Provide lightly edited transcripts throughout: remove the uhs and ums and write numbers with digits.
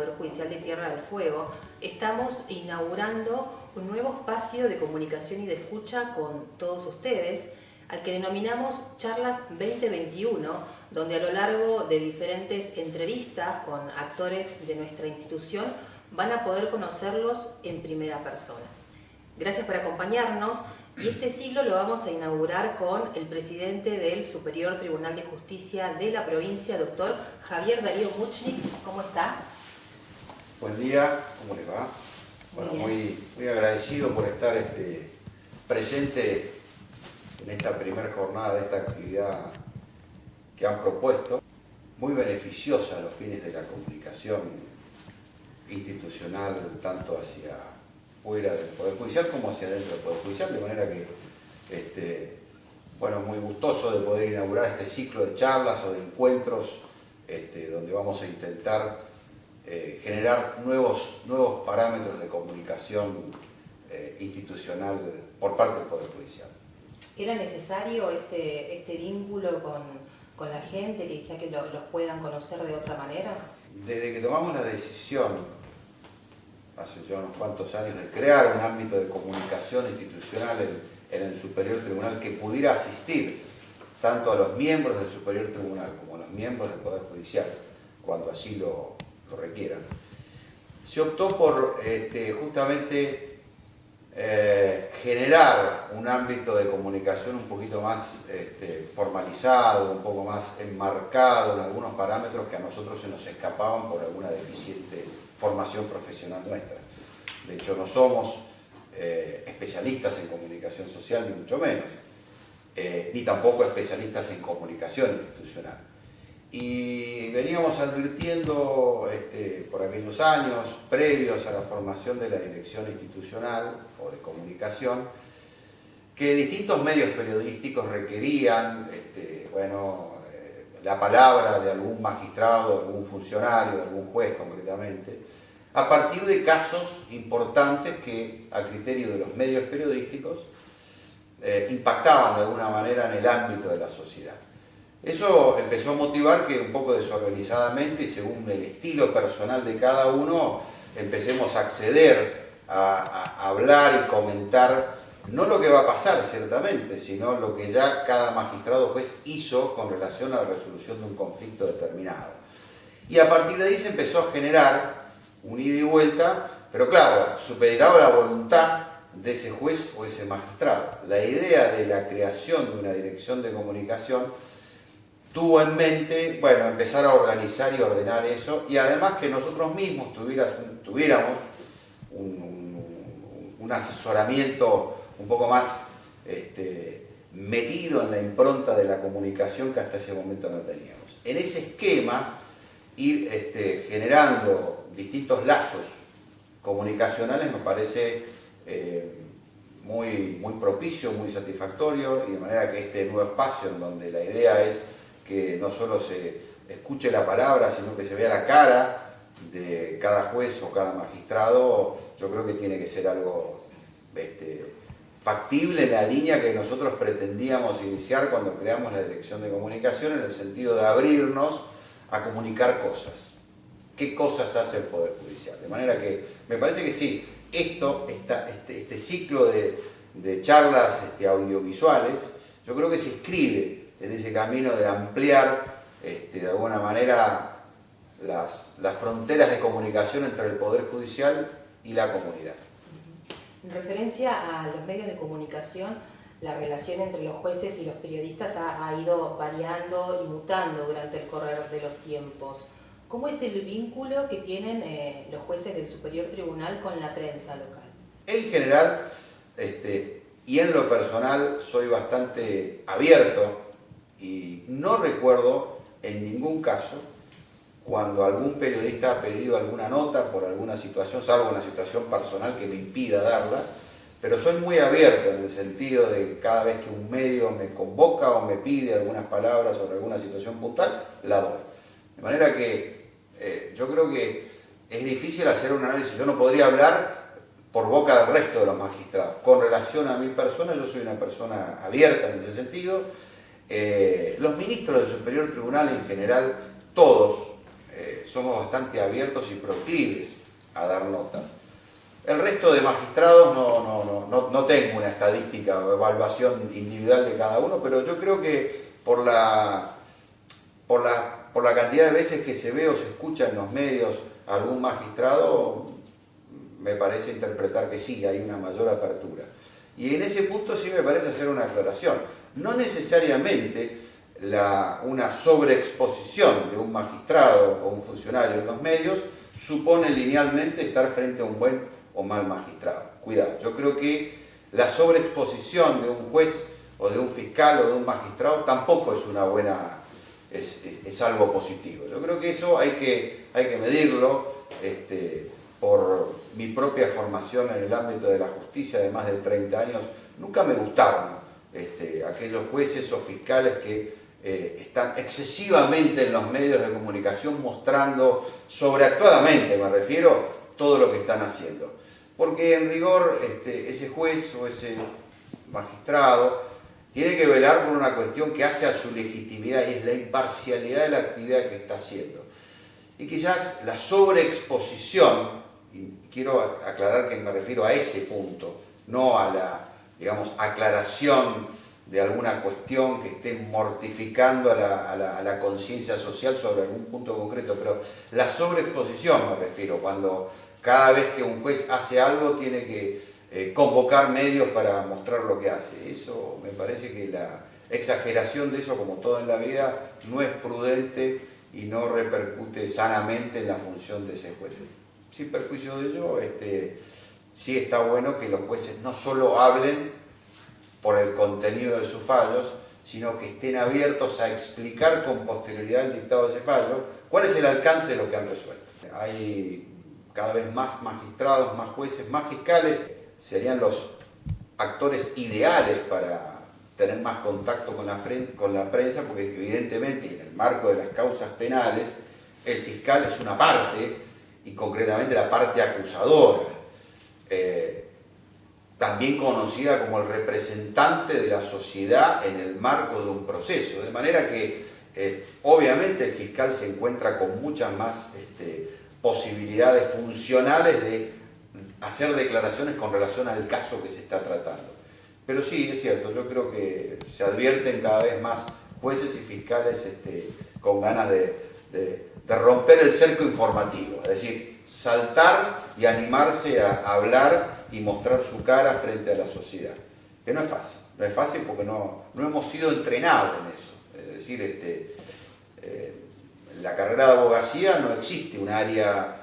Poder Judicial de Tierra del Fuego, estamos inaugurando un nuevo espacio de comunicación y de escucha con todos ustedes, al que denominamos Charlas 2021, donde a lo largo de diferentes entrevistas con actores de nuestra institución van a poder conocerlos en primera persona. Gracias por acompañarnos, y este ciclo lo vamos a inaugurar con el presidente del Superior Tribunal de Justicia de la provincia, doctor Javier Darío Muchnik. ¿Cómo está? Buen día, ¿cómo le va? Bueno, muy agradecido por estar presente en esta primera jornada de esta actividad que han propuesto, muy beneficiosa a los fines de la comunicación institucional, tanto hacia fuera del Poder Judicial como hacia dentro del Poder Judicial, de manera que, bueno, muy gustoso de poder inaugurar este ciclo de charlas o de encuentros donde vamos a intentar generar nuevos parámetros de comunicación institucional por parte del Poder Judicial. ¿Era necesario este vínculo con la gente, que quizá que los puedan conocer de otra manera? Desde que tomamos la decisión, hace ya unos cuantos años, de crear un ámbito de comunicación institucional en el Superior Tribunal que pudiera asistir tanto a los miembros del Superior Tribunal como a los miembros del Poder Judicial, cuando así lo requieran, se optó por justamente generar un ámbito de comunicación un poquito más formalizado, un poco más enmarcado en algunos parámetros que a nosotros se nos escapaban por alguna deficiente formación profesional nuestra. De hecho, no somos especialistas en comunicación social, ni mucho menos, ni tampoco especialistas en comunicación institucional. Y veníamos advirtiendo por aquellos años previos a la formación de la dirección institucional o de comunicación que distintos medios periodísticos requerían la palabra de algún magistrado, de algún funcionario, de algún juez concretamente, a partir de casos importantes que, a criterio de los medios periodísticos, impactaban de alguna manera en el ámbito de la sociedad. Eso empezó a motivar que un poco desorganizadamente y según el estilo personal de cada uno, empecemos a acceder a hablar y comentar no lo que va a pasar ciertamente, sino lo que ya cada magistrado o juez hizo con relación a la resolución de un conflicto determinado. Y a partir de ahí se empezó a generar un ida y vuelta, pero claro, supeditado a la voluntad de ese juez o ese magistrado. La idea de la creación de una dirección de comunicación tuvo en mente, bueno, empezar a organizar y ordenar eso, y además que nosotros mismos tuviéramos un asesoramiento un poco más metido en la impronta de la comunicación que hasta ese momento no teníamos. En ese esquema, ir generando distintos lazos comunicacionales me parece muy propicio, muy satisfactorio, y de manera que este nuevo espacio en donde la idea es que no solo se escuche la palabra, sino que se vea la cara de cada juez o cada magistrado, yo creo que tiene que ser algo factible en la línea que nosotros pretendíamos iniciar cuando creamos la dirección de comunicación, en el sentido de abrirnos a comunicar cosas. ¿Qué cosas hace el Poder Judicial? De manera que me parece que sí, este ciclo de charlas audiovisuales, yo creo que se inscribe en ese camino de ampliar de alguna manera las fronteras de comunicación entre el Poder Judicial y la comunidad. En referencia a los medios de comunicación, la relación entre los jueces y los periodistas ha ido variando y mutando durante el correr de los tiempos. ¿Cómo es el vínculo que tienen los jueces del Superior Tribunal con la prensa local? En general, y en lo personal, soy bastante abierto y no recuerdo en ningún caso cuando algún periodista ha pedido alguna nota por alguna situación, salvo una situación personal que me impida darla, pero soy muy abierto en el sentido de cada vez que un medio me convoca o me pide algunas palabras sobre alguna situación puntual, la doy. De manera que yo creo que es difícil hacer un análisis. Yo no podría hablar por boca del resto de los magistrados. Con relación a mi persona, yo soy una persona abierta en ese sentido. Los ministros del Superior Tribunal en general, todos, somos bastante abiertos y proclives a dar notas. El resto de magistrados no tengo una estadística o evaluación individual de cada uno, pero yo creo que por la cantidad de veces que se ve o se escucha en los medios a algún magistrado, me parece interpretar que sí, hay una mayor apertura. Y en ese punto sí me parece hacer una aclaración. No necesariamente una sobreexposición de un magistrado o un funcionario en los medios supone linealmente estar frente a un buen o mal magistrado. Cuidado, yo creo que la sobreexposición de un juez o de un fiscal o de un magistrado tampoco es una buena, es algo positivo. Yo creo que eso hay que medirlo. Por mi propia formación en el ámbito de la justicia de más de 30 años, nunca me gustaron aquellos jueces o fiscales que están excesivamente en los medios de comunicación mostrando, sobreactuadamente me refiero, todo lo que están haciendo. Porque en rigor ese juez o ese magistrado tiene que velar por una cuestión que hace a su legitimidad y es la imparcialidad de la actividad que está haciendo. Y quizás la sobreexposición, y quiero aclarar que me refiero a ese punto, no a la, digamos, aclaración de alguna cuestión que esté mortificando a la conciencia social sobre algún punto concreto, pero la sobreexposición me refiero, cuando cada vez que un juez hace algo tiene que convocar medios para mostrar lo que hace. Eso me parece que la exageración de eso, como todo en la vida, no es prudente y no repercute sanamente en la función de ese juez. Sin perjuicio de ello, sí está bueno que los jueces no solo hablen por el contenido de sus fallos, sino que estén abiertos a explicar con posterioridad el dictado de ese fallo cuál es el alcance de lo que han resuelto. Hay cada vez más magistrados, más jueces, más fiscales, serían los actores ideales para tener más contacto con la prensa, porque evidentemente en el marco de las causas penales, el fiscal es una parte, y concretamente la parte acusadora, también conocida como el representante de la sociedad en el marco de un proceso, de manera que obviamente el fiscal se encuentra con muchas más posibilidades funcionales de hacer declaraciones con relación al caso que se está tratando. Pero sí, es cierto, yo creo que se advierten cada vez más jueces y fiscales con ganas de romper el cerco informativo, es decir, saltar y animarse a hablar y mostrar su cara frente a la sociedad. Que no es fácil porque no hemos sido entrenados en eso. Es decir, en la carrera de abogacía no existe un área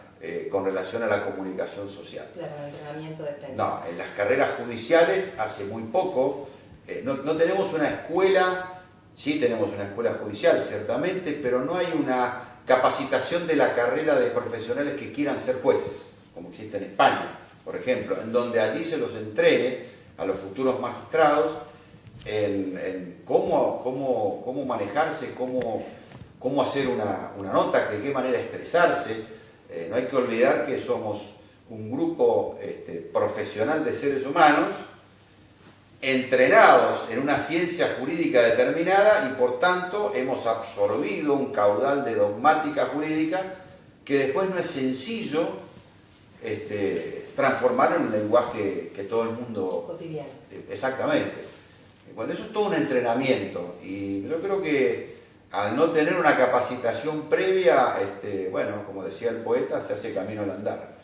con relación a la comunicación social. Claro, el entrenamiento de prensa. No, en las carreras judiciales hace muy poco, no tenemos una escuela, sí tenemos una escuela judicial ciertamente, pero no hay una capacitación de la carrera de profesionales que quieran ser jueces, como existe en España, por ejemplo, en donde allí se los entrene a los futuros magistrados en cómo manejarse, cómo hacer una nota, de qué manera expresarse. No hay que olvidar que somos un grupo profesional de seres humanos entrenados en una ciencia jurídica determinada y por tanto hemos absorbido un caudal de dogmática jurídica que después no es sencillo transformar en un lenguaje que todo el mundo... Cotidiano. Exactamente. Bueno, eso es todo un entrenamiento y yo creo que al no tener una capacitación previa, bueno, como decía el poeta, se hace camino al andar.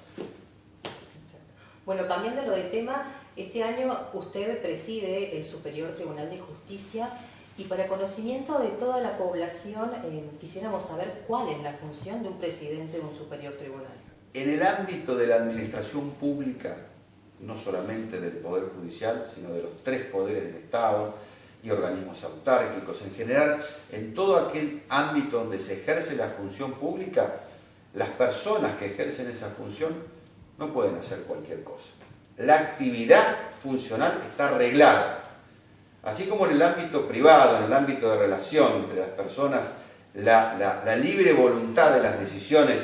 Bueno, cambiándolo de tema, este año usted preside el Superior Tribunal de Justicia y para conocimiento de toda la población quisiéramos saber cuál es la función de un presidente de un Superior Tribunal. En el ámbito de la administración pública, no solamente del Poder Judicial, sino de los 3 poderes del Estado y organismos autárquicos, en general, en todo aquel ámbito donde se ejerce la función pública, las personas que ejercen esa función no pueden hacer cualquier cosa. La actividad funcional está reglada. Así como en el ámbito privado, en el ámbito de relación entre las personas, la libre voluntad de las decisiones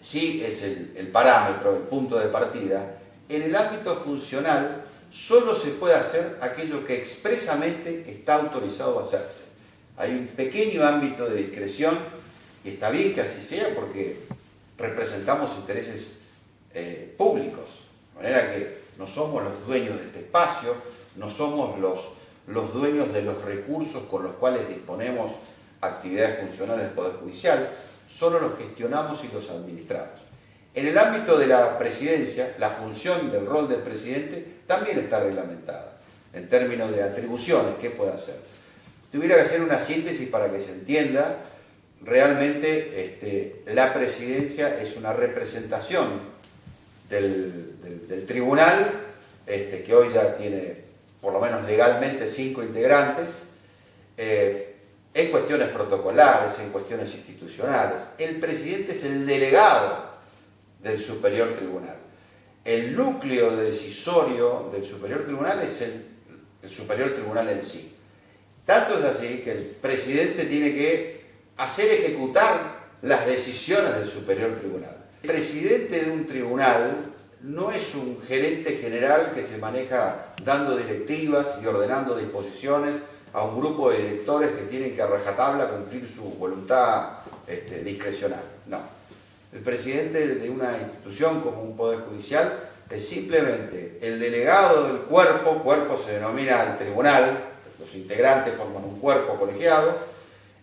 sí es el parámetro, el punto de partida. En el ámbito funcional solo se puede hacer aquello que expresamente está autorizado a hacerse. Hay un pequeño ámbito de discreción Y está bien que así sea porque representamos intereses públicos. De manera que no somos los dueños de este espacio, no somos los dueños de los recursos con los cuales disponemos actividades funcionales del Poder Judicial, solo los gestionamos y los administramos. En el ámbito de la presidencia, la función del rol del presidente también está reglamentada, en términos de atribuciones, ¿qué puede hacer? Si tuviera que hacer una síntesis para que se entienda, realmente la presidencia es una representación del tribunal, que hoy ya tiene por lo menos legalmente 5 integrantes, en cuestiones protocolares, en cuestiones institucionales. El presidente es el delegado del Superior Tribunal. El núcleo decisorio del Superior Tribunal es el Superior Tribunal en sí. Tanto es así que el presidente tiene que hacer ejecutar las decisiones del Superior Tribunal. El presidente de un tribunal no es un gerente general que se maneja dando directivas y ordenando disposiciones a un grupo de directores que tienen que a rajatabla cumplir su voluntad discrecional. No. El presidente de una institución como un Poder Judicial es simplemente el delegado del cuerpo se denomina al tribunal, los integrantes forman un cuerpo colegiado,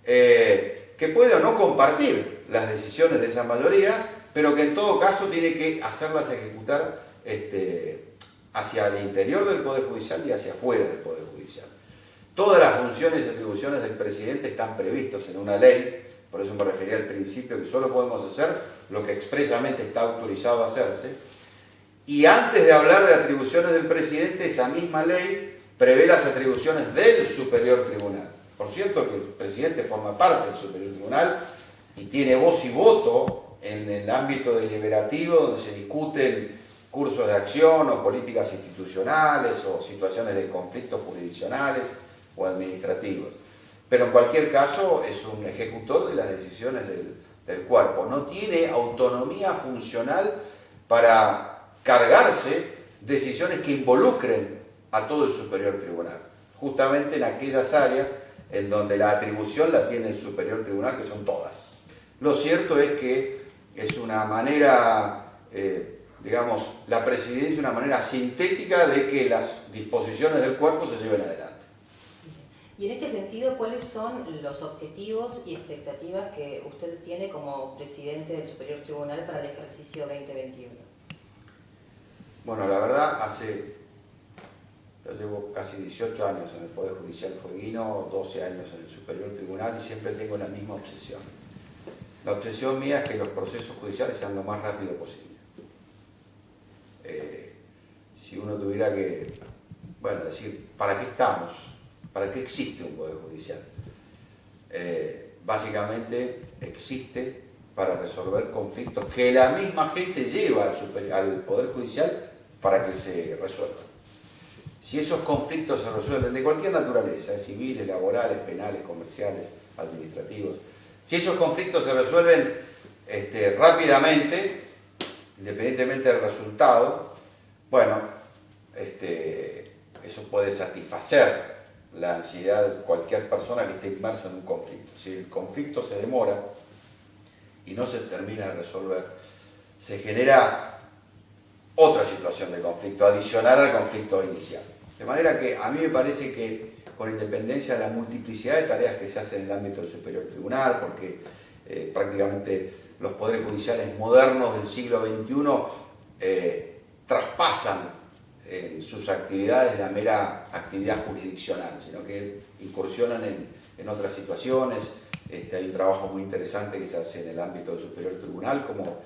que puede o no compartir las decisiones de esa mayoría, pero que en todo caso tiene que hacerlas ejecutar hacia el interior del Poder Judicial y hacia afuera del Poder Judicial. Todas las funciones y atribuciones del presidente están previstos en una ley, por eso me refería al principio que solo podemos hacer lo que expresamente está autorizado a hacerse, y antes de hablar de atribuciones del presidente, esa misma ley prevé las atribuciones del Superior Tribunal. Por cierto que el presidente forma parte del Superior Tribunal y tiene voz y voto en el ámbito deliberativo donde se discuten cursos de acción o políticas institucionales o situaciones de conflictos jurisdiccionales o administrativos. Pero en cualquier caso es un ejecutor de las decisiones del cuerpo. No tiene autonomía funcional para cargarse decisiones que involucren a todo el Superior Tribunal, justamente en aquellas áreas en donde la atribución la tiene el Superior Tribunal, que son todas. Lo cierto es que es una manera, digamos, la presidencia es una manera sintética de que las disposiciones del cuerpo se lleven adelante. Y en este sentido, ¿cuáles son los objetivos y expectativas que usted tiene como presidente del Superior Tribunal para el ejercicio 2021? Bueno, la verdad, yo llevo casi 18 años en el Poder Judicial fueguino, 12 años en el Superior Tribunal y siempre tengo la misma obsesión. La obsesión mía es que los procesos judiciales sean lo más rápido posible. Si uno tuviera que, decir, ¿para qué estamos? ¿Para qué existe un Poder Judicial? Básicamente existe para resolver conflictos que la misma gente lleva al Poder Judicial para que se resuelvan. Si esos conflictos se resuelven de cualquier naturaleza, civiles, laborales, penales, comerciales, administrativos, si esos conflictos se resuelven rápidamente, independientemente del resultado, eso puede satisfacer la ansiedad de cualquier persona que esté inmersa en un conflicto. Si el conflicto se demora y no se termina de resolver, se genera otra situación de conflicto adicional al conflicto inicial. De manera que a mí me parece que, con independencia de la multiplicidad de tareas que se hacen en el ámbito del Superior Tribunal, porque prácticamente los poderes judiciales modernos del siglo XXI traspasan en sus actividades la mera actividad jurisdiccional, sino que incursionan en otras situaciones. Hay un trabajo muy interesante que se hace en el ámbito del Superior Tribunal, como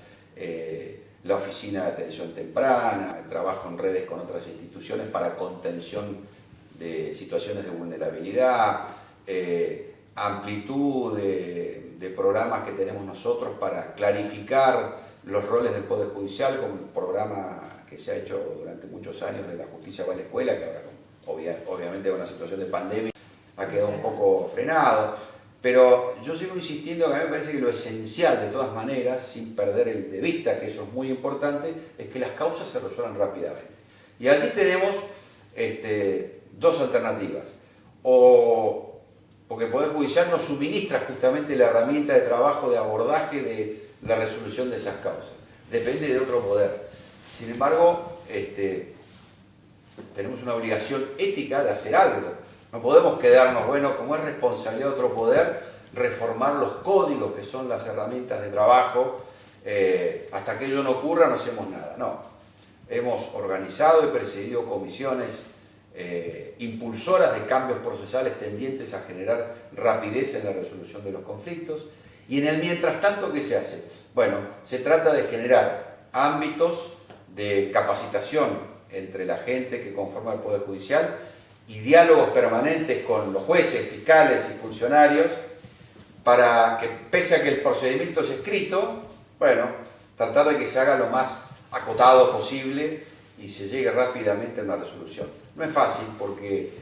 la Oficina de Atención Temprana, el trabajo en redes con otras instituciones para contención de situaciones de vulnerabilidad, amplitud de programas que tenemos nosotros para clarificar los roles del Poder Judicial, como el programa que se ha hecho durante muchos años de la Justicia va a la Escuela, que ahora obviamente con la situación de pandemia ha quedado un poco frenado. Pero yo sigo insistiendo que a mí me parece que lo esencial, de todas maneras, sin perder de vista que eso es muy importante, es que las causas se resuelvan rápidamente. Y allí tenemos dos alternativas. O porque el Poder Judicial nos suministra justamente la herramienta de trabajo, de abordaje de la resolución de esas causas. Depende de otro poder. Sin embargo, tenemos una obligación ética de hacer algo. No podemos quedarnos, bueno, como es responsabilidad de otro poder, reformar los códigos que son las herramientas de trabajo, hasta que ello no ocurra no hacemos nada. No, hemos organizado y presidido comisiones impulsoras de cambios procesales tendientes a generar rapidez en la resolución de los conflictos. Y en el mientras tanto, ¿qué se hace? Bueno, se trata de generar ámbitos de capacitación entre la gente que conforma el Poder Judicial y diálogos permanentes con los jueces, fiscales y funcionarios para que, pese a que el procedimiento es escrito, bueno, tratar de que se haga lo más acotado posible y se llegue rápidamente a una resolución. No es fácil porque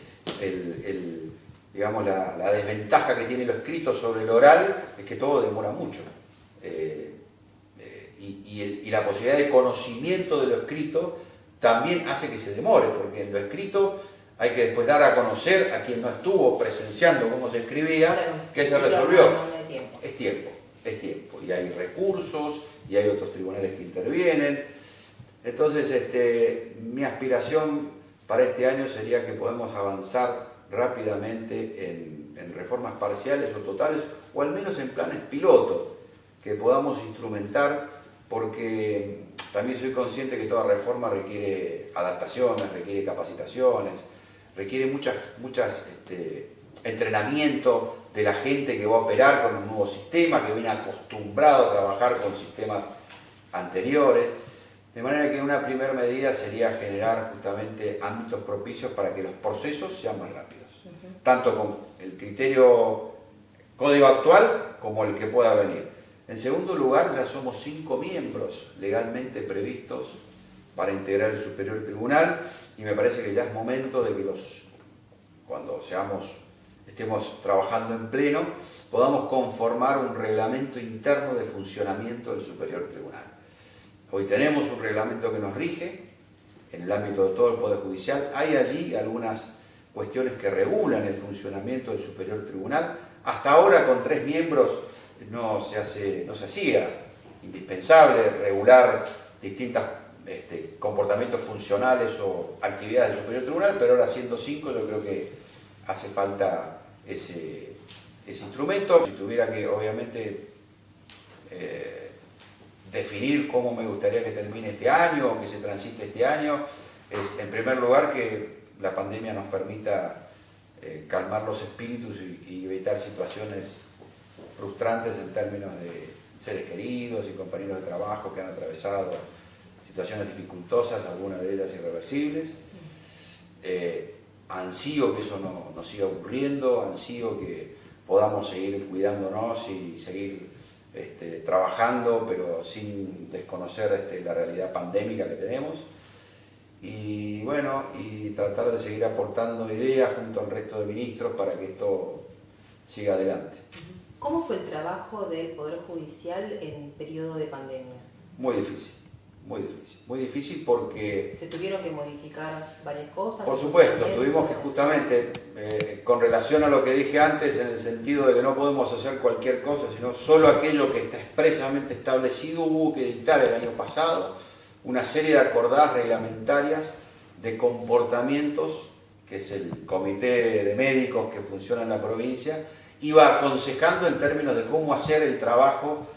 digamos, la desventaja que tiene lo escrito sobre el oral es que todo demora mucho. Y la posibilidad de conocimiento de lo escrito también hace que se demore, porque en lo escrito hay que después dar a conocer a quien no estuvo presenciando cómo se escribía, claro, que se resolvió. Es tiempo. Y hay recursos, y hay otros tribunales que intervienen. Entonces, mi aspiración para este año sería que podamos avanzar rápidamente en reformas parciales o totales, o al menos en planes piloto, que podamos instrumentar, porque también soy consciente que toda reforma requiere adaptaciones, requiere capacitaciones, requiere muchas entrenamiento de la gente que va a operar con un nuevo sistema, que viene acostumbrado a trabajar con sistemas anteriores. De manera que una primera medida sería generar justamente ámbitos propicios para que los procesos sean más rápidos, tanto con el criterio código actual como el que pueda venir. En segundo lugar, ya somos 5 miembros legalmente previstos para integrar el Superior Tribunal y me parece que ya es momento de que cuando estemos trabajando en pleno, podamos conformar un reglamento interno de funcionamiento del Superior Tribunal. Hoy tenemos un reglamento que nos rige en el ámbito de todo el Poder Judicial. Hay allí algunas cuestiones que regulan el funcionamiento del Superior Tribunal. Hasta ahora, con 3 miembros, no se hacía indispensable regular distintos comportamientos funcionales o actividades del Superior Tribunal, pero ahora siendo 5 yo creo que hace falta ese instrumento. Si tuviera que, obviamente, definir cómo me gustaría que termine este año o que se transite este año, es en primer lugar que la pandemia nos permita calmar los espíritus y evitar situaciones frustrantes en términos de seres queridos y compañeros de trabajo que han atravesado situaciones dificultosas, algunas de ellas irreversibles. Ansío que eso no siga ocurriendo, ansío que podamos seguir cuidándonos y seguir trabajando, pero sin desconocer la realidad pandémica que tenemos. Y bueno, y tratar de seguir aportando ideas junto al resto de ministros para que esto siga adelante. ¿Cómo fue el trabajo del Poder Judicial en periodo de pandemia? Muy difícil porque... ¿Se tuvieron que modificar varias cosas? Por supuesto, tuvimos que justamente, con relación a lo que dije antes, en el sentido de que no podemos hacer cualquier cosa, sino solo aquello que está expresamente establecido, hubo que dictar el año pasado una serie de acordadas reglamentarias de comportamientos, que es el comité de médicos que funciona en la provincia, iba aconsejando en términos de cómo hacer el trabajo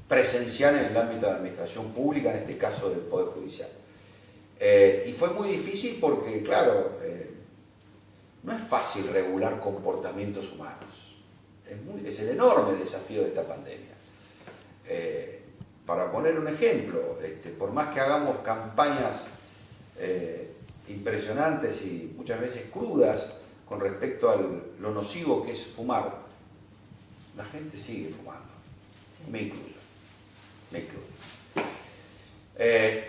presencial en el ámbito de la administración pública, en este caso del Poder Judicial. Y fue muy difícil porque, claro, no es fácil regular comportamientos humanos. Es el enorme desafío de esta pandemia. Para poner un ejemplo, por más que hagamos campañas impresionantes y muchas veces crudas con respecto a lo nocivo que es fumar, la gente sigue fumando, sí. Me incluyo.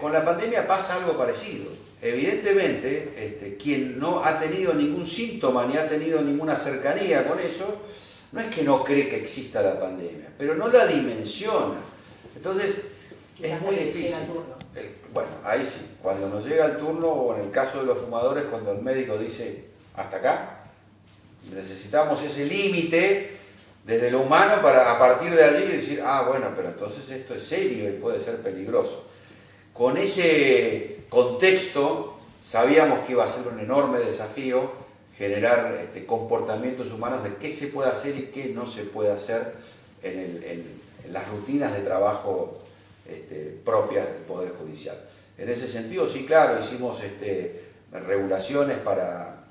Con la pandemia pasa algo parecido. Evidentemente, quien no ha tenido ningún síntoma ni ha tenido ninguna cercanía con eso, no es que no cree que exista la pandemia, pero no la dimensiona. Entonces, es muy difícil. Bueno, ahí sí, cuando nos llega el turno, o en el caso de los fumadores, cuando el médico dice hasta acá, Necesitamos ese límite desde lo humano para a partir de allí decir, ah, bueno, pero entonces esto es serio y puede ser peligroso. Con ese contexto sabíamos que iba a ser un enorme desafío generar comportamientos humanos de qué se puede hacer y qué no se puede hacer en las rutinas de trabajo propias del Poder Judicial. En ese sentido, sí, claro, hicimos regulaciones para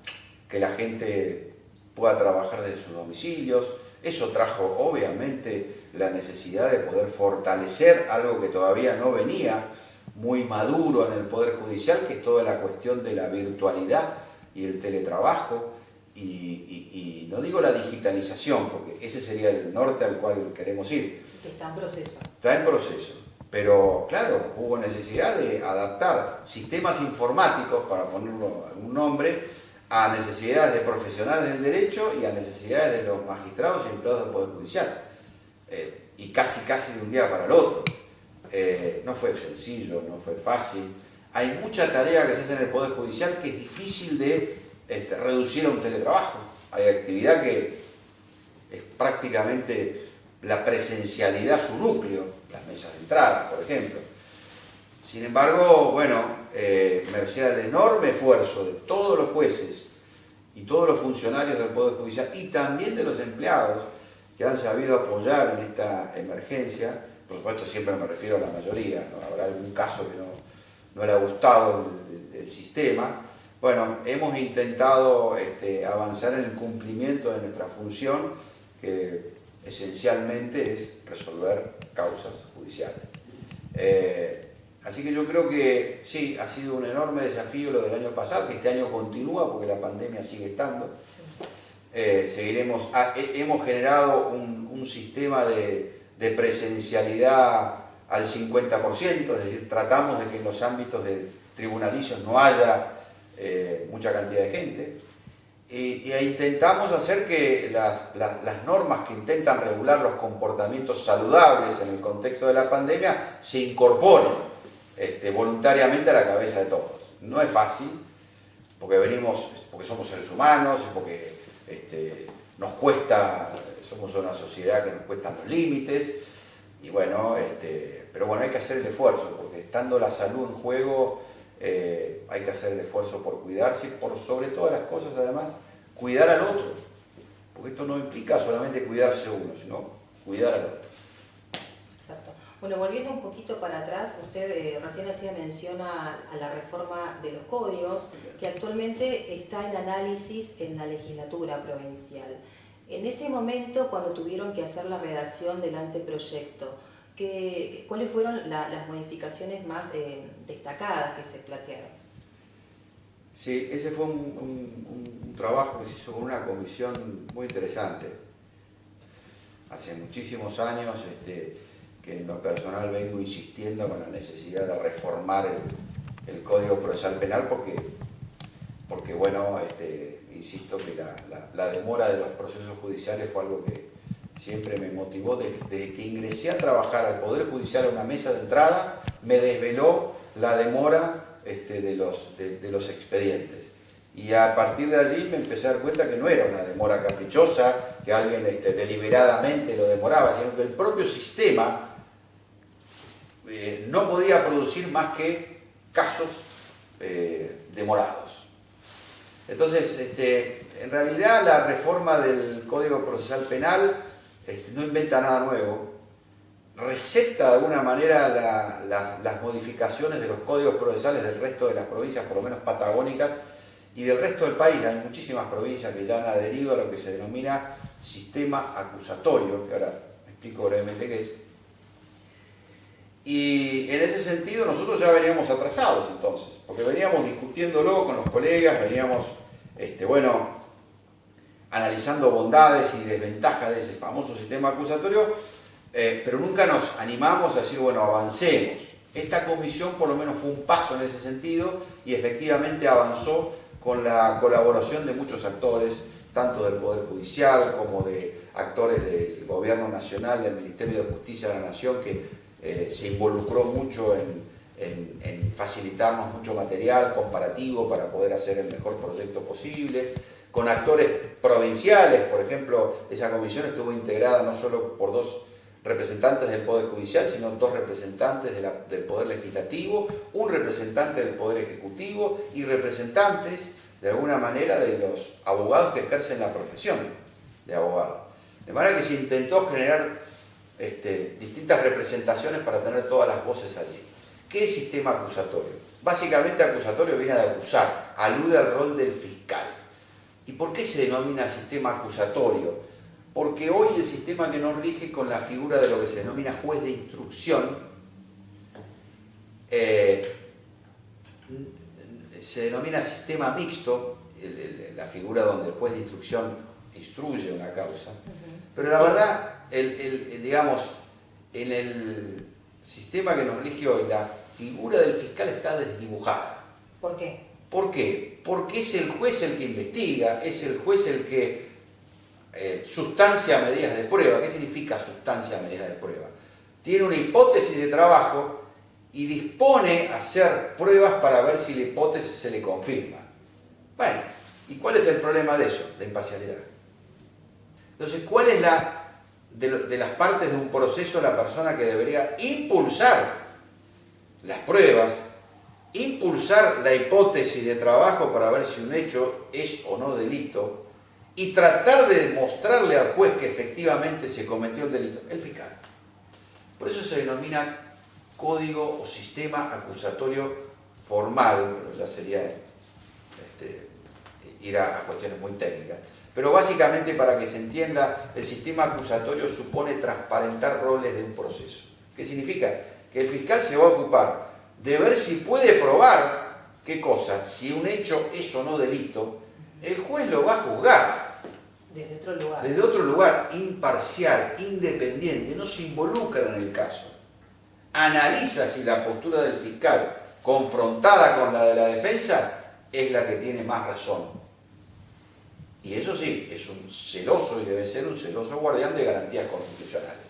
que la gente pueda trabajar desde sus domicilios. Eso trajo, obviamente, la necesidad de poder fortalecer algo que todavía no venía muy maduro en el Poder Judicial, que es toda la cuestión de la virtualidad y el teletrabajo, y no digo la digitalización, porque ese sería el norte al cual queremos ir. Está en proceso. Está en proceso. Pero, claro, hubo necesidad de adaptar sistemas informáticos, para ponerlo algún nombre, a necesidades de profesionales del derecho y a necesidades de los magistrados y empleados del Poder Judicial. Y casi de un día para el otro. No fue sencillo, no fue fácil. Hay mucha tarea que se hace en el Poder Judicial que es difícil de reducir a un teletrabajo. Hay actividad que es prácticamente la presencialidad su núcleo, las mesas de entrada, por ejemplo. Sin embargo, bueno, merced al enorme esfuerzo de todos los jueces y todos los funcionarios del Poder Judicial y también de los empleados que han sabido apoyar en esta emergencia, por supuesto siempre me refiero a la mayoría, ¿no? Habrá algún caso que no le ha gustado el sistema. Bueno, hemos intentado avanzar en el cumplimiento de nuestra función, que esencialmente es resolver causas judiciales. Así que yo creo que sí, ha sido un enorme desafío lo del año pasado, que este año continúa porque la pandemia sigue estando. Hemos generado un sistema de presencialidad al 50%, es decir, tratamos de que en los ámbitos tribunalicios no haya mucha cantidad de gente. E intentamos hacer que las normas que intentan regular los comportamientos saludables en el contexto de la pandemia se incorporen voluntariamente a la cabeza de todos. No es fácil, porque somos seres humanos, porque nos cuesta, somos una sociedad que nos cuestan los límites, y bueno, pero bueno, hay que hacer el esfuerzo, porque estando la salud en juego, hay que hacer el esfuerzo por cuidarse y por sobre todas las cosas, además, cuidar al otro, porque esto no implica solamente cuidarse uno, sino cuidar al otro. Exacto. Bueno, volviendo un poquito para atrás, usted recién hacía mención a la reforma de los códigos, que actualmente está en análisis en la legislatura provincial. En ese momento, cuando tuvieron que hacer la redacción del anteproyecto, ¿cuáles fueron las modificaciones más destacadas que se plantearon? Sí, ese fue un trabajo que se hizo con una comisión muy interesante. Hace muchísimos años que en lo personal vengo insistiendo con la necesidad de reformar el Código Procesal Penal porque bueno, insisto que la demora de los procesos judiciales fue algo que siempre me motivó. Desde que ingresé a trabajar al Poder Judicial a una mesa de entrada, me desveló la demora de los expedientes. Y a partir de allí me empecé a dar cuenta que no era una demora caprichosa, que alguien deliberadamente lo demoraba, sino que el propio sistema no podía producir más que casos demorados. Entonces, en realidad la reforma del Código Procesal Penal no inventa nada nuevo, recepta de alguna manera las modificaciones de los códigos procesales del resto de las provincias, por lo menos patagónicas, y del resto del país. Hay muchísimas provincias que ya han adherido a lo que se denomina sistema acusatorio, que ahora explico brevemente qué es. Y en ese sentido nosotros ya veníamos atrasados entonces, porque veníamos discutiéndolo con los colegas, veníamos analizando bondades y desventajas de ese famoso sistema acusatorio, pero nunca nos animamos a decir, bueno, avancemos. Esta comisión por lo menos fue un paso en ese sentido y efectivamente avanzó con la colaboración de muchos actores, tanto del Poder Judicial como de actores del Gobierno Nacional, del Ministerio de Justicia de la Nación, que se involucró mucho en facilitarnos mucho material comparativo para poder hacer el mejor proyecto posible, con actores provinciales. Por ejemplo, esa comisión estuvo integrada no solo por 2 representantes del Poder Judicial, sino 2 representantes del Poder Legislativo, un representante del Poder Ejecutivo y representantes, de alguna manera, de los abogados que ejercen la profesión de abogado. De manera que se intentó generar distintas representaciones para tener todas las voces allí. ¿Qué es sistema acusatorio? Básicamente, acusatorio viene de acusar, alude al rol del fiscal. ¿Y por qué se denomina sistema acusatorio? Porque hoy el sistema que nos rige con la figura de lo que se denomina juez de instrucción se denomina sistema mixto, la figura donde el juez de instrucción instruye una causa. Pero la verdad, digamos, en el sistema que nos rige hoy, la figura del fiscal está desdibujada. ¿Por qué? ¿Por qué? Porque es el juez el que investiga, es el juez el que sustancia medidas de prueba. ¿Qué significa sustancia medidas de prueba? Tiene una hipótesis de trabajo y dispone a hacer pruebas para ver si la hipótesis se le confirma. Bueno, ¿y cuál es el problema de eso? La imparcialidad. Entonces, ¿cuál es de las partes de un proceso la persona que debería impulsar las pruebas, impulsar la hipótesis de trabajo para ver si un hecho es o no delito y tratar de demostrarle al juez que efectivamente se cometió el delito? El fiscal. Por eso se denomina código o sistema acusatorio formal, pero ya sería ir a cuestiones muy técnicas. Pero básicamente, para que se entienda, el sistema acusatorio supone transparentar roles de un proceso. ¿Qué significa? Que el fiscal se va a ocupar de ver si puede probar qué cosa, si un hecho es o no delito. El juez lo va a juzgar desde otro lugar. Desde otro lugar, imparcial, independiente, no se involucra en el caso. Analiza si la postura del fiscal, confrontada con la de la defensa, es la que tiene más razón. Y eso sí, es un celoso y debe ser un celoso guardián de garantías constitucionales.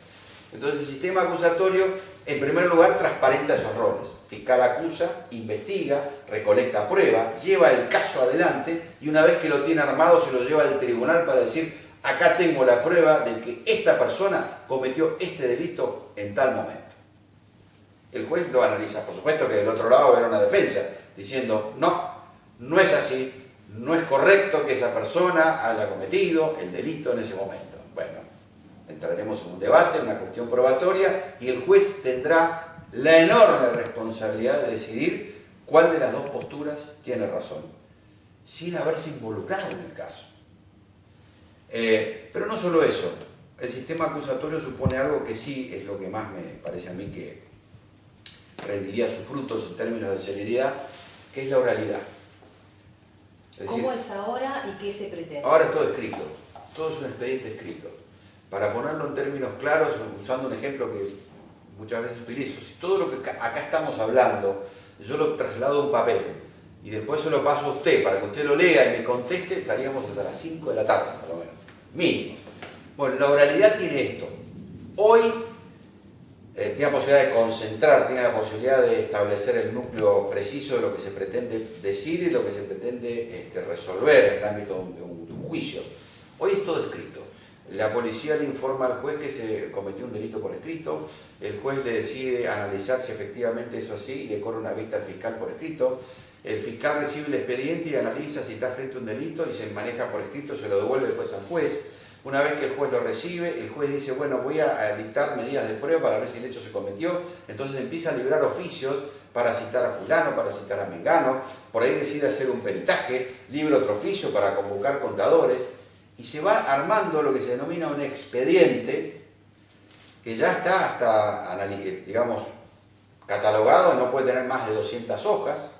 Entonces, el sistema acusatorio, en primer lugar, transparenta esos roles. Fiscal acusa, investiga, recolecta pruebas, lleva el caso adelante y una vez que lo tiene armado se lo lleva al tribunal para decir: acá tengo la prueba de que esta persona cometió este delito en tal momento. El juez lo analiza. Por supuesto que del otro lado va a haber una defensa diciendo: no, no es así, no es correcto que esa persona haya cometido el delito en ese momento. Bueno, entraremos en un debate, una cuestión probatoria, y el juez tendrá la enorme responsabilidad de decidir cuál de las dos posturas tiene razón, sin haberse involucrado en el caso. Pero no solo eso, el sistema acusatorio supone algo que sí es lo que más me parece a mí que rendiría sus frutos en términos de celeridad, que es la oralidad. Es decir, ¿cómo es ahora y qué se pretende? ahora es todo escrito, todo es un expediente escrito. Para ponerlo en términos claros, usando un ejemplo que muchas veces utilizo, si todo lo que acá estamos hablando, yo lo traslado a un papel y después se lo paso a usted para que usted lo lea y me conteste, estaríamos hasta las 5 de la tarde, por lo menos, mínimo. Bueno, la oralidad tiene esto. Hoy tiene la posibilidad de concentrar, tiene la posibilidad de establecer el núcleo preciso de lo que se pretende decir y lo que se pretende resolver en el ámbito de un juicio. Hoy es todo escrito. La policía le informa al juez que se cometió un delito por escrito, el juez le decide analizar si efectivamente eso es así y le corre una vista al fiscal por escrito, el fiscal recibe el expediente y analiza si está frente a un delito y se maneja por escrito, se lo devuelve después al juez. Una vez que el juez lo recibe, el juez dice: bueno, voy a dictar medidas de prueba para ver si el hecho se cometió. Entonces empieza a librar oficios para citar a fulano, para citar a mengano, por ahí decide hacer un peritaje, libra otro oficio para convocar contadores, y se va armando lo que se denomina un expediente, que ya está hasta, digamos, catalogado, no puede tener más de 200 hojas.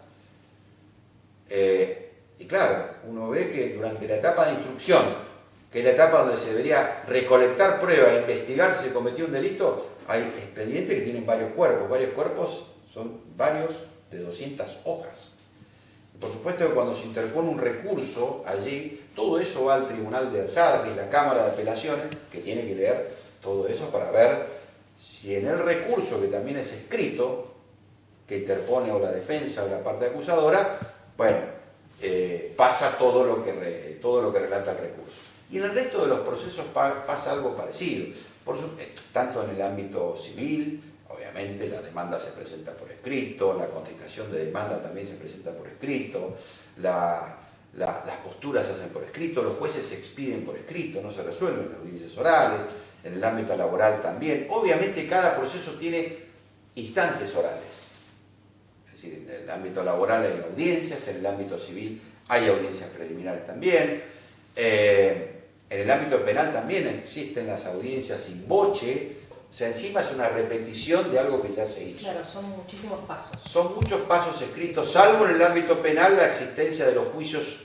Y claro, uno ve que durante la etapa de instrucción, que es la etapa donde se debería recolectar pruebas e investigar si se cometió un delito, hay expedientes que tienen varios cuerpos son varios de 200 hojas. Por supuesto que cuando se interpone un recurso allí, todo eso va al tribunal de alzada, que es la Cámara de Apelaciones, que tiene que leer todo eso para ver si en el recurso, que también es escrito, que interpone o la defensa o la parte acusadora, bueno, pasa todo lo que relata el recurso. Y en el resto de los procesos pasa algo parecido. Tanto en el ámbito civil, obviamente la demanda se presenta por escrito, la contestación de demanda también se presenta por escrito, las posturas se hacen por escrito, los jueces se expiden por escrito, no se resuelven las audiencias orales, en el ámbito laboral también. Obviamente cada proceso tiene instantes orales. Es decir, en el ámbito laboral hay audiencias, en el ámbito civil hay audiencias preliminares también. En el ámbito penal también existen las audiencias in voce, o sea, encima es una repetición de algo que ya se hizo. Claro, son muchísimos pasos. Son muchos pasos escritos, salvo en el ámbito penal la existencia de los juicios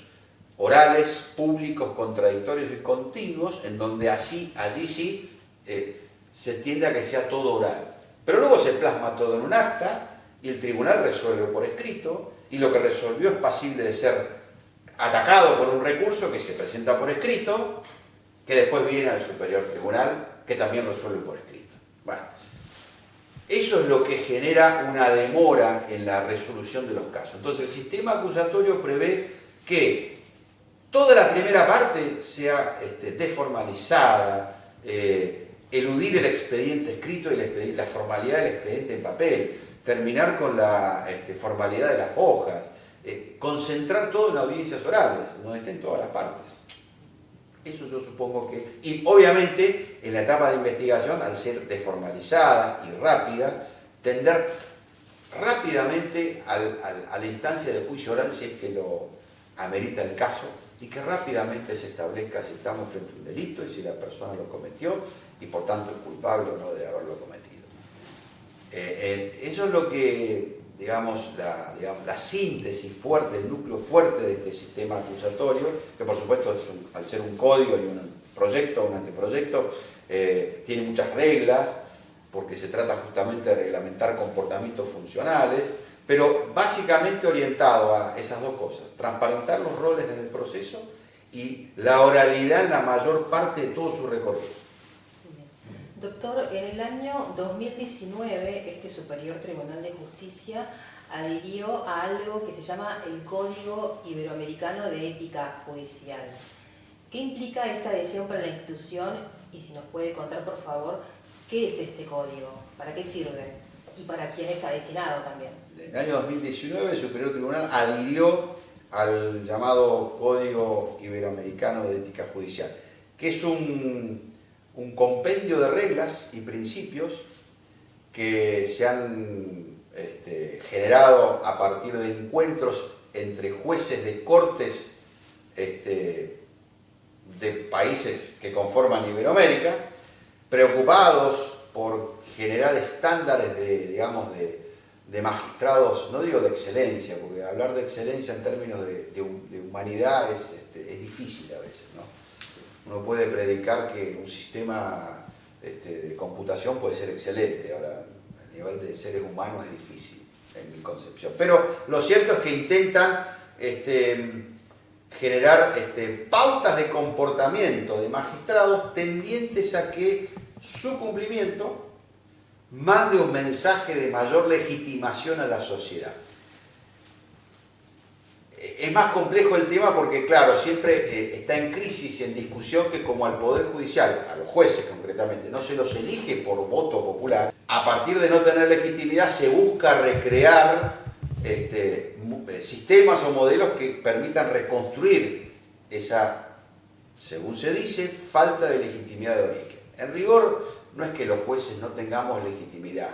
orales, públicos, contradictorios y continuos, en donde allí sí se tiende a que sea todo oral. Pero luego se plasma todo en un acta y el tribunal resuelve por escrito, y lo que resolvió es pasible de ser atacado por un recurso que se presenta por escrito, que después viene al superior tribunal, que también resuelve por escrito. Bueno, eso es lo que genera una demora en la resolución de los casos. Entonces el sistema acusatorio prevé que toda la primera parte sea desformalizada, eludir el expediente escrito y la formalidad del expediente en papel, terminar con la formalidad de las hojas, concentrar todo en audiencias orales, donde estén todas las partes. Eso yo supongo que... Y obviamente en la etapa de investigación, al ser desformalizada y rápida, tender rápidamente a la instancia de juicio oral si es que lo amerita el caso, y que rápidamente se establezca si estamos frente a un delito y si la persona lo cometió y por tanto es culpable o no de haberlo cometido. Eso es lo que, digamos, la síntesis fuerte, el núcleo fuerte de este sistema acusatorio, que por supuesto al ser un código y un proyecto, un anteproyecto, tiene muchas reglas, porque se trata justamente de reglamentar comportamientos funcionales, pero básicamente orientado a esas dos cosas: transparentar los roles en el proceso y la oralidad en la mayor parte de todo su recorrido. Doctor, en el año 2019 este Superior Tribunal de Justicia adhirió a algo que se llama el Código Iberoamericano de Ética Judicial. ¿Qué implica esta adhesión para la institución? Y si nos puede contar, por favor, ¿qué es este código? ¿Para qué sirve? ¿Y para quién está destinado también? En el año 2019 el Superior Tribunal adhirió al llamado Código Iberoamericano de Ética Judicial, que es un compendio de reglas y principios que se han generado a partir de encuentros entre jueces de cortes de países que conforman Iberoamérica, preocupados por generar estándares de magistrados, no digo de excelencia, porque hablar de excelencia en términos de humanidad es difícil a veces, ¿no? Uno puede predicar que un sistema de computación puede ser excelente, ahora a nivel de seres humanos es difícil, en mi concepción. Pero lo cierto es que intentan generar pautas de comportamiento de magistrados tendientes a que su cumplimiento mande un mensaje de mayor legitimación a la sociedad. Es más complejo el tema porque, claro, siempre está en crisis y en discusión que como al Poder Judicial, a los jueces concretamente, no se los elige por voto popular, a partir de no tener legitimidad se busca recrear sistemas o modelos que permitan reconstruir esa, según se dice, falta de legitimidad de origen. En rigor, no es que los jueces no tengamos legitimidad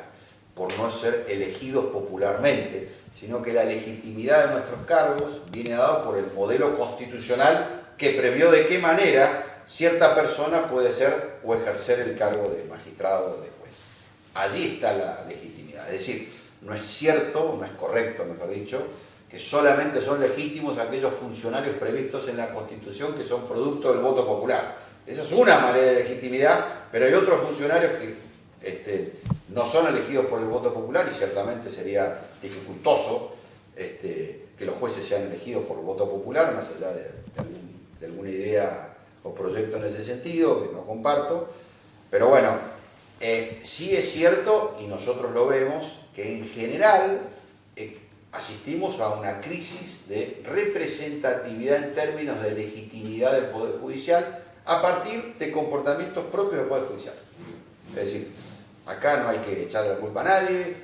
por no ser elegidos popularmente, sino que la legitimidad de nuestros cargos viene dada por el modelo constitucional que previó de qué manera cierta persona puede ser o ejercer el cargo de magistrado o de juez. Allí está la legitimidad. Es decir, no es cierto, no es correcto, mejor dicho, que solamente son legítimos aquellos funcionarios previstos en la Constitución que son producto del voto popular. Esa es una manera de legitimidad, pero hay otros funcionarios que no son elegidos por el voto popular y ciertamente sería dificultoso que los jueces sean elegidos por el voto popular, más allá de alguna idea o proyecto en ese sentido, que no comparto. Pero bueno, sí es cierto, y nosotros lo vemos, que en general asistimos a una crisis de representatividad en términos de legitimidad del Poder Judicial a partir de comportamientos propios del Poder Judicial. Es decir, acá no hay que echarle la culpa a nadie,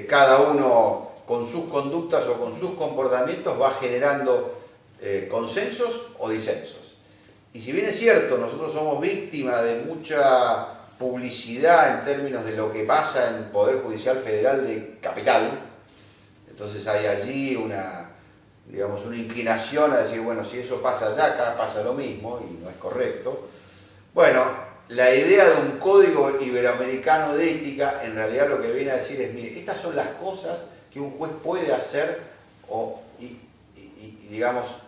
cada uno con sus conductas o con sus comportamientos va generando consensos o disensos. Y si bien es cierto, nosotros somos víctimas de mucha publicidad en términos de lo que pasa en el Poder Judicial Federal de Capital, entonces hay allí una inclinación a decir, bueno, si eso pasa allá, acá pasa lo mismo, y no es correcto. Bueno, la idea de un código iberoamericano de ética, en realidad lo que viene a decir es, mire, estas son las cosas que un juez puede hacer,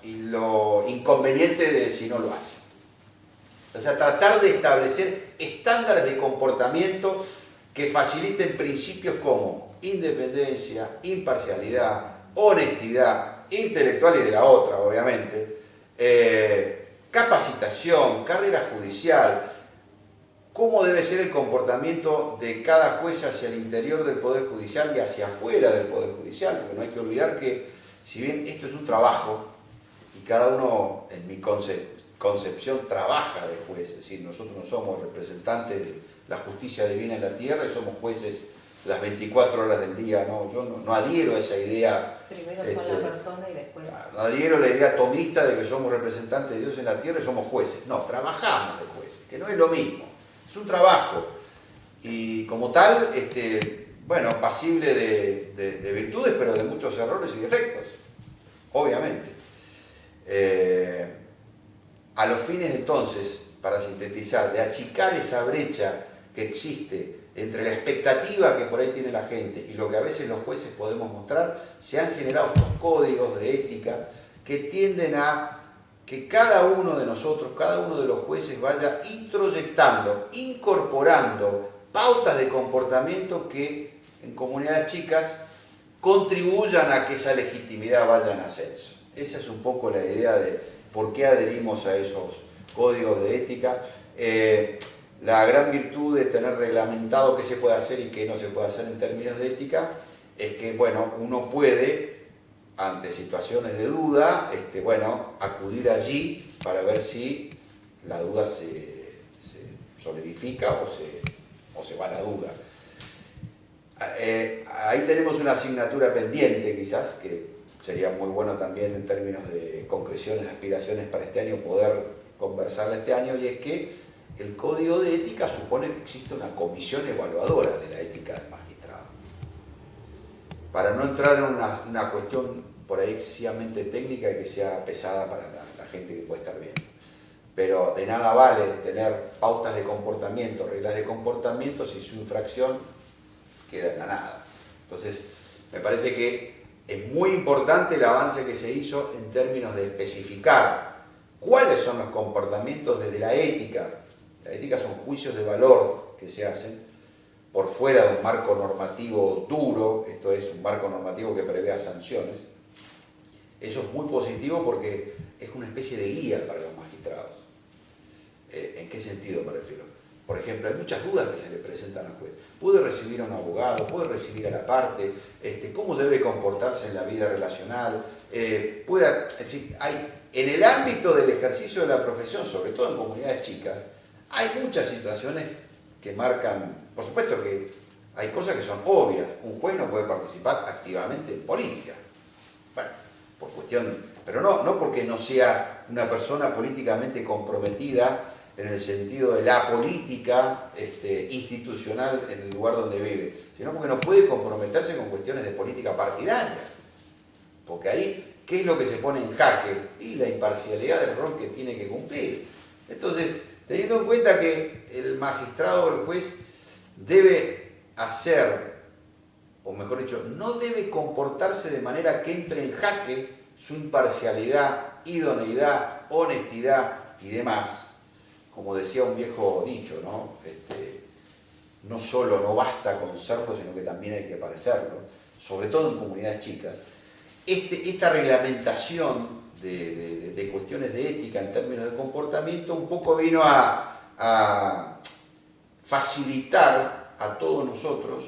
y lo inconveniente de si no lo hace. O sea, tratar de establecer estándares de comportamiento que faciliten principios como independencia, imparcialidad, honestidad, intelectual y de la otra, obviamente, capacitación, carrera judicial, cómo debe ser el comportamiento de cada juez hacia el interior del Poder Judicial y hacia afuera del Poder Judicial, porque no hay que olvidar que, si bien esto es un trabajo, y cada uno, en mi concepción, trabaja de juez, es decir, nosotros no somos representantes de la justicia divina en la tierra y somos jueces las 24 horas del día, no, yo no adhiero a esa idea. Primero son la persona y después... No adhiero a la idea tomista de que somos representantes de Dios en la tierra y somos jueces. No, trabajamos de jueces, que no es lo mismo. Es un trabajo. Y como tal, bueno, pasible de virtudes, pero de muchos errores y defectos. Obviamente. A los fines entonces, para sintetizar, de achicar esa brecha que existe entre la expectativa que por ahí tiene la gente y lo que a veces los jueces podemos mostrar, se han generado estos códigos de ética que tienden a que cada uno de nosotros, cada uno de los jueces vaya introyectando, incorporando pautas de comportamiento que en comunidades chicas contribuyan a que esa legitimidad vaya en ascenso. Esa es un poco la idea de por qué adherimos a esos códigos de ética. La gran virtud de tener reglamentado qué se puede hacer y qué no se puede hacer en términos de ética es que, bueno, uno puede, ante situaciones de duda, bueno, acudir allí para ver si la duda se solidifica o se va a la duda. Ahí tenemos una asignatura pendiente, quizás, que sería muy bueno también en términos de concreciones, aspiraciones para este año, poder conversarla este año, y es que el código de ética supone que existe una comisión evaluadora de la ética del magistrado. Para no entrar en una cuestión por ahí excesivamente técnica y que sea pesada para la gente que puede estar viendo. Pero de nada vale tener pautas de comportamiento, reglas de comportamiento, si su infracción queda en la nada. Entonces, me parece que es muy importante el avance que se hizo en términos de especificar cuáles son los comportamientos desde la ética. La ética son juicios de valor que se hacen por fuera de un marco normativo duro, esto es, un marco normativo que prevea sanciones. Eso es muy positivo porque es una especie de guía para los magistrados. ¿En qué sentido me refiero? Por ejemplo, hay muchas dudas que se le presentan al juez. ¿Puede recibir a un abogado? ¿Puede recibir a la parte? ¿Cómo debe comportarse en la vida relacional? En fin, en el ámbito del ejercicio de la profesión, sobre todo en comunidades chicas, hay muchas situaciones que marcan, por supuesto que hay cosas que son obvias. Un juez no puede participar activamente en política. Bueno, por cuestión, pero no porque no sea una persona políticamente comprometida en el sentido de la política institucional en el lugar donde vive, sino porque no puede comprometerse con cuestiones de política partidaria. Porque ahí, ¿qué es lo que se pone en jaque? Y la imparcialidad del rol que tiene que cumplir. Entonces, teniendo en cuenta que el magistrado o el juez debe hacer, o mejor dicho, no debe comportarse de manera que entre en jaque su imparcialidad, idoneidad, honestidad y demás. Como decía un viejo dicho, ¿no? No solo no basta con serlo, sino que también hay que parecerlo, sobre todo en comunidades chicas. Esta reglamentación de cuestiones de ética en términos de comportamiento un poco vino a facilitar a todos nosotros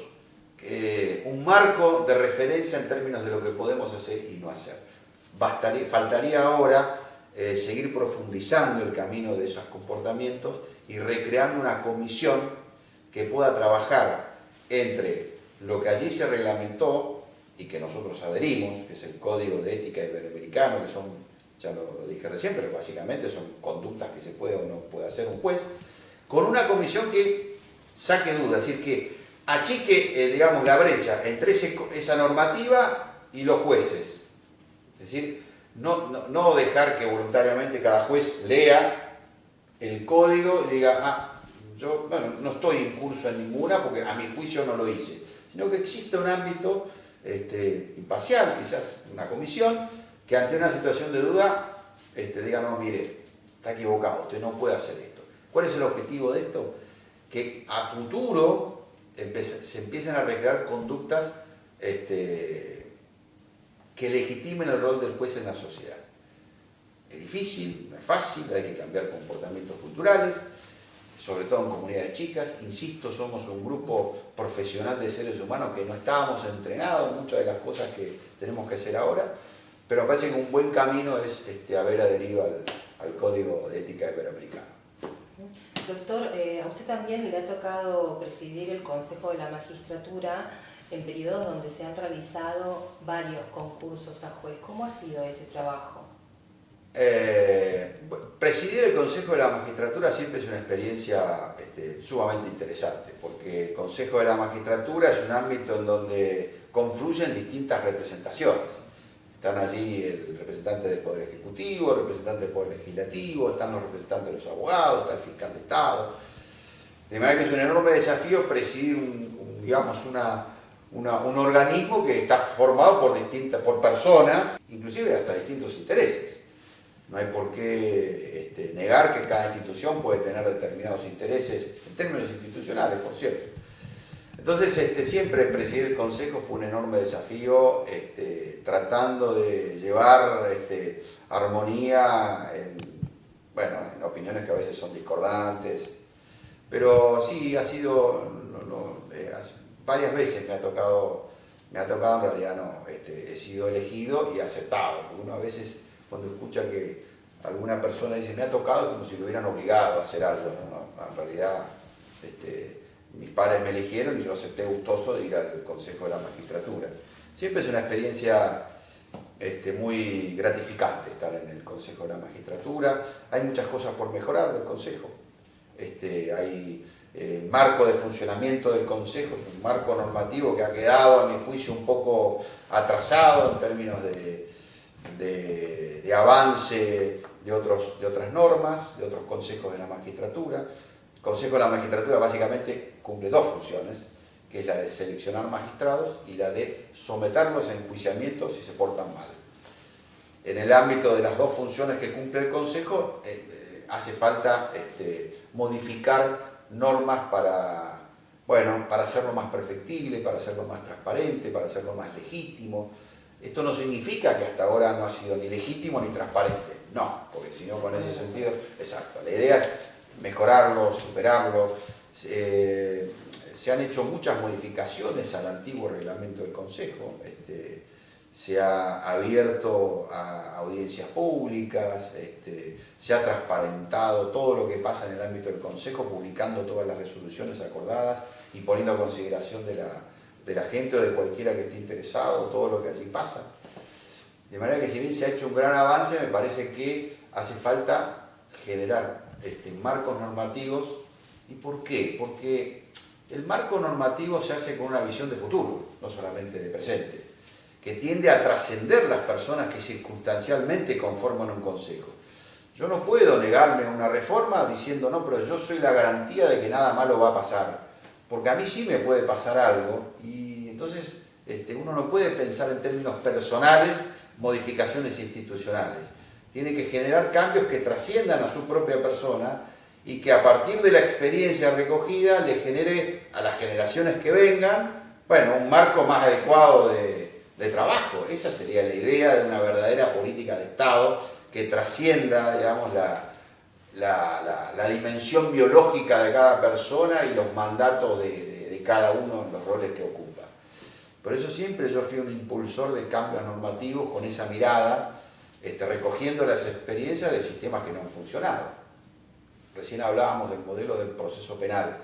un marco de referencia en términos de lo que podemos hacer y no hacer. Faltaría ahora seguir profundizando el camino de esos comportamientos y recreando una comisión que pueda trabajar entre lo que allí se reglamentó y que nosotros adherimos, que es el Código de Ética Iberoamericano, que son, ya lo dije recién, pero básicamente son conductas que se puede o no puede hacer un juez, con una comisión que saque dudas, es decir, que achique, digamos, la brecha entre esa normativa y los jueces. Es decir, no dejar que voluntariamente cada juez lea el código y diga, yo no estoy incurso en ninguna porque a mi juicio no lo hice, sino que existe un ámbito imparcial, quizás una comisión, que ante una situación de duda diga, no, mire, está equivocado, usted no puede hacer esto. ¿Cuál es el objetivo de esto? Que a futuro se empiecen a recrear conductas que legitimen el rol del juez en la sociedad. Es difícil, no es fácil, hay que cambiar comportamientos culturales, sobre todo en comunidades chicas. Insisto, somos un grupo profesional de seres humanos que no estábamos entrenados en muchas de las cosas que tenemos que hacer ahora, pero me parece que un buen camino es haber adherido al Código de Ética Iberoamericano. Doctor, a usted también le ha tocado presidir el Consejo de la Magistratura en periodos donde se han realizado varios concursos a juez. ¿Cómo ha sido ese trabajo? Presidir el Consejo de la Magistratura siempre es una experiencia sumamente interesante, porque el Consejo de la Magistratura es un ámbito en donde confluyen distintas representaciones. Están allí el representante del Poder Ejecutivo, el representante del Poder Legislativo, están los representantes de los abogados, está el fiscal de Estado. De manera que es un enorme desafío presidir un organismo que está formado por personas, inclusive hasta distintos intereses. No hay por qué negar que cada institución puede tener determinados intereses, en términos institucionales, por cierto. Entonces, siempre presidir el Consejo fue un enorme desafío, tratando de llevar armonía en opiniones que a veces son discordantes, pero sí, ha sido, varias veces me ha tocado en realidad no, he sido elegido y aceptado, porque uno a veces cuando escucha que alguna persona dice me ha tocado es como si lo hubieran obligado a hacer algo, ¿no? En realidad mis padres me eligieron y yo acepté gustoso de ir al Consejo de la Magistratura. Siempre es una experiencia muy gratificante estar en el Consejo de la Magistratura. Hay muchas cosas por mejorar del Consejo. El marco de funcionamiento del Consejo es un marco normativo que ha quedado, a mi juicio, un poco atrasado en términos de avance de otras normas, de otros consejos de la magistratura. El Consejo de la Magistratura básicamente cumple dos funciones, que es la de seleccionar magistrados y la de someterlos a enjuiciamiento si se portan mal. En el ámbito de las dos funciones que cumple el Consejo, hace falta modificar normas para hacerlo más perfectible, para hacerlo más transparente, para hacerlo más legítimo. Esto no significa que hasta ahora no ha sido ni legítimo ni transparente, no, porque si no, con ese sentido, exacto, la idea es mejorarlo, superarlo. Se han hecho muchas modificaciones al antiguo reglamento del Consejo, se ha abierto a audiencias públicas, se ha transparentado todo lo que pasa en el ámbito del Consejo, publicando todas las resoluciones acordadas y poniendo a consideración de la gente o de cualquiera que esté interesado, todo lo que allí pasa. De manera que si bien se ha hecho un gran avance, me parece que hace falta generar marcos normativos. ¿Y por qué? Porque el marco normativo se hace con una visión de futuro, no solamente de presente, que tiende a trascender las personas que circunstancialmente conforman un consejo. Yo no puedo negarme a una reforma diciendo, no, pero yo soy la garantía de que nada malo va a pasar, porque a mí sí me puede pasar algo, y entonces uno no puede pensar en términos personales modificaciones institucionales. Tiene que generar cambios que trasciendan a su propia persona y que a partir de la experiencia recogida le genere a las generaciones que vengan, un marco más adecuado de trabajo. Esa sería la idea de una verdadera política de Estado que trascienda, digamos, la dimensión biológica de cada persona y los mandatos de cada uno en los roles que ocupa. Por eso siempre yo fui un impulsor de cambios normativos con esa mirada, recogiendo las experiencias de sistemas que no han funcionado. Recién hablábamos del modelo del proceso penal.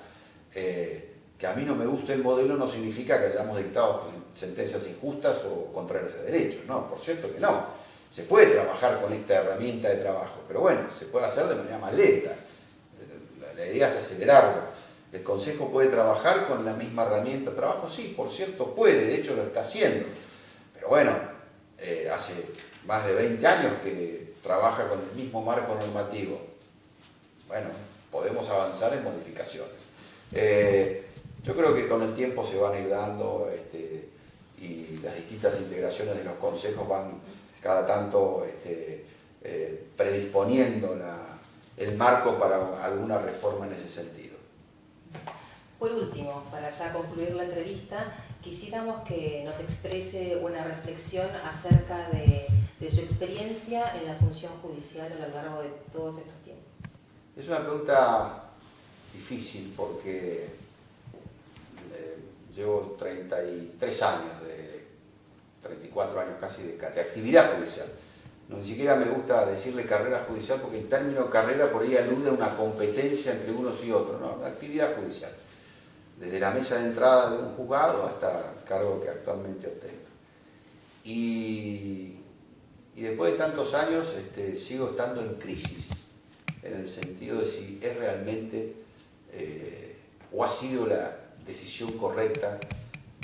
Que a mí no me guste el modelo no significa que hayamos dictado sentencias injustas o contrarias a derechos, no, por cierto que no. Se puede trabajar con esta herramienta de trabajo, pero bueno, se puede hacer de manera más lenta. La idea es acelerarlo. ¿El Consejo puede trabajar con la misma herramienta de trabajo? Sí, por cierto puede, de hecho lo está haciendo. Pero bueno, hace más de 20 años que trabaja con el mismo marco normativo. Bueno, podemos avanzar en modificaciones. Yo creo que con el tiempo se van a ir dando y las distintas integraciones de los consejos van cada tanto predisponiendo el marco para alguna reforma en ese sentido. Por último, para ya concluir la entrevista, quisiéramos que nos exprese una reflexión acerca de su experiencia en la función judicial a lo largo de todos estos tiempos. Es una pregunta difícil porque llevo 33 años, 34 años casi de actividad judicial. No, ni siquiera me gusta decirle carrera judicial porque el término carrera por ahí alude a una competencia entre unos y otros, no, actividad judicial. Desde la mesa de entrada de un juzgado hasta el cargo que actualmente ostento. Y después de tantos años sigo estando en crisis, en el sentido de si es realmente o ha sido la decisión correcta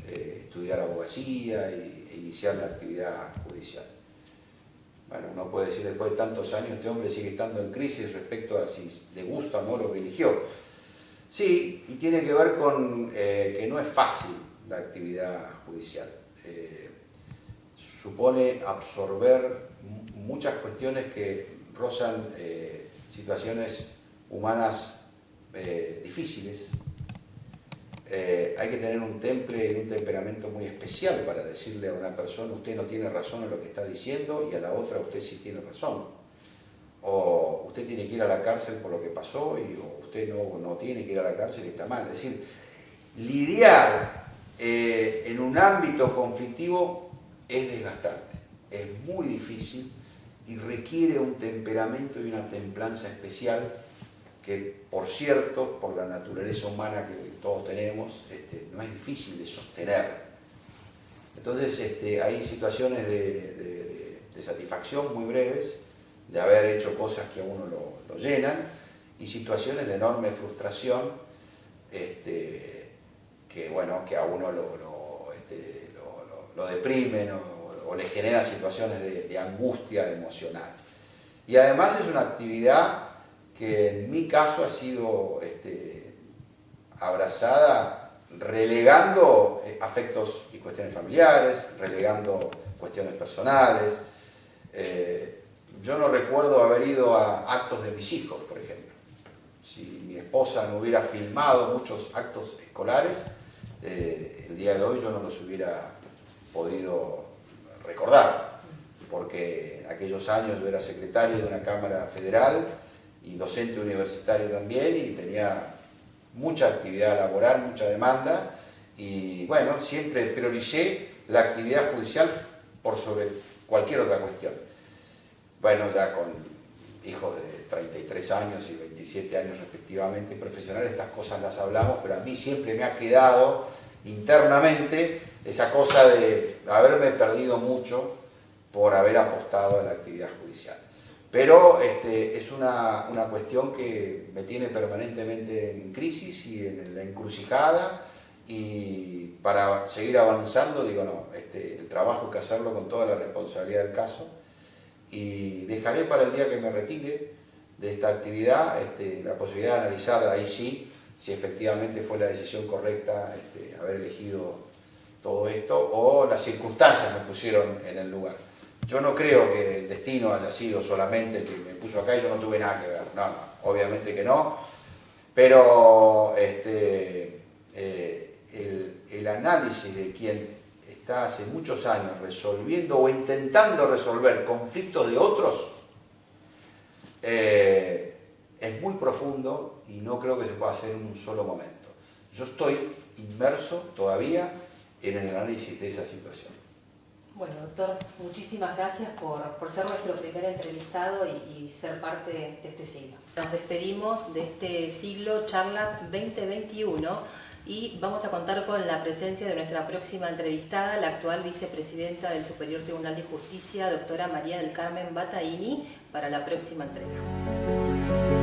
estudiar abogacía e iniciar la actividad judicial. Bueno, uno puede decir después de tantos años, este hombre sigue estando en crisis respecto a si le gusta o no lo que eligió. Sí, y tiene que ver con que no es fácil la actividad judicial. Supone absorber muchas cuestiones que rozan situaciones humanas difíciles. Hay que tener un temple y un temperamento muy especial para decirle a una persona usted no tiene razón en lo que está diciendo y a la otra usted sí tiene razón. O usted tiene que ir a la cárcel por lo que pasó y o usted no tiene que ir a la cárcel y está mal. Es decir, lidiar en un ámbito conflictivo es desgastante, es muy difícil y requiere un temperamento y una templanza especial que, por cierto, por la naturaleza humana que todos tenemos, no es difícil de sostener. Entonces hay situaciones de satisfacción muy breves, de haber hecho cosas que a uno lo llenan, y situaciones de enorme frustración que a uno lo deprimen o le generan situaciones de angustia emocional. Y además es una actividad que en mi caso ha sido abrazada relegando afectos y cuestiones familiares, relegando cuestiones personales. Yo no recuerdo haber ido a actos de mis hijos, por ejemplo. Si mi esposa no hubiera filmado muchos actos escolares, el día de hoy yo no los hubiera podido recordar, porque en aquellos años yo era secretario de una Cámara Federal y docente universitario también, y tenía mucha actividad laboral, mucha demanda, y bueno, siempre prioricé la actividad judicial por sobre cualquier otra cuestión. Bueno, ya con hijos de 33 años y 27 años respectivamente profesionales, estas cosas las hablamos, pero a mí siempre me ha quedado internamente esa cosa de haberme perdido mucho por haber apostado a la actividad judicial. Pero es una cuestión que me tiene permanentemente en crisis y en la encrucijada, y para seguir avanzando digo no, el trabajo hay que hacerlo con toda la responsabilidad del caso, y dejaré para el día que me retire de esta actividad la posibilidad de analizar ahí sí si efectivamente fue la decisión correcta haber elegido todo esto o las circunstancias me pusieron en el lugar. Yo no creo que el destino haya sido solamente el que me puso acá y yo no tuve nada que ver. No, obviamente que no. Pero el análisis de quien está hace muchos años resolviendo o intentando resolver conflictos de otros es muy profundo y no creo que se pueda hacer en un solo momento. Yo estoy inmerso todavía en el análisis de esa situación. Bueno, doctor, muchísimas gracias por ser nuestro primer entrevistado y ser parte de este siglo. Nos despedimos de este siglo Charlas 2021 y vamos a contar con la presencia de nuestra próxima entrevistada, la actual vicepresidenta del Superior Tribunal de Justicia, doctora María del Carmen Battaini, para la próxima entrega.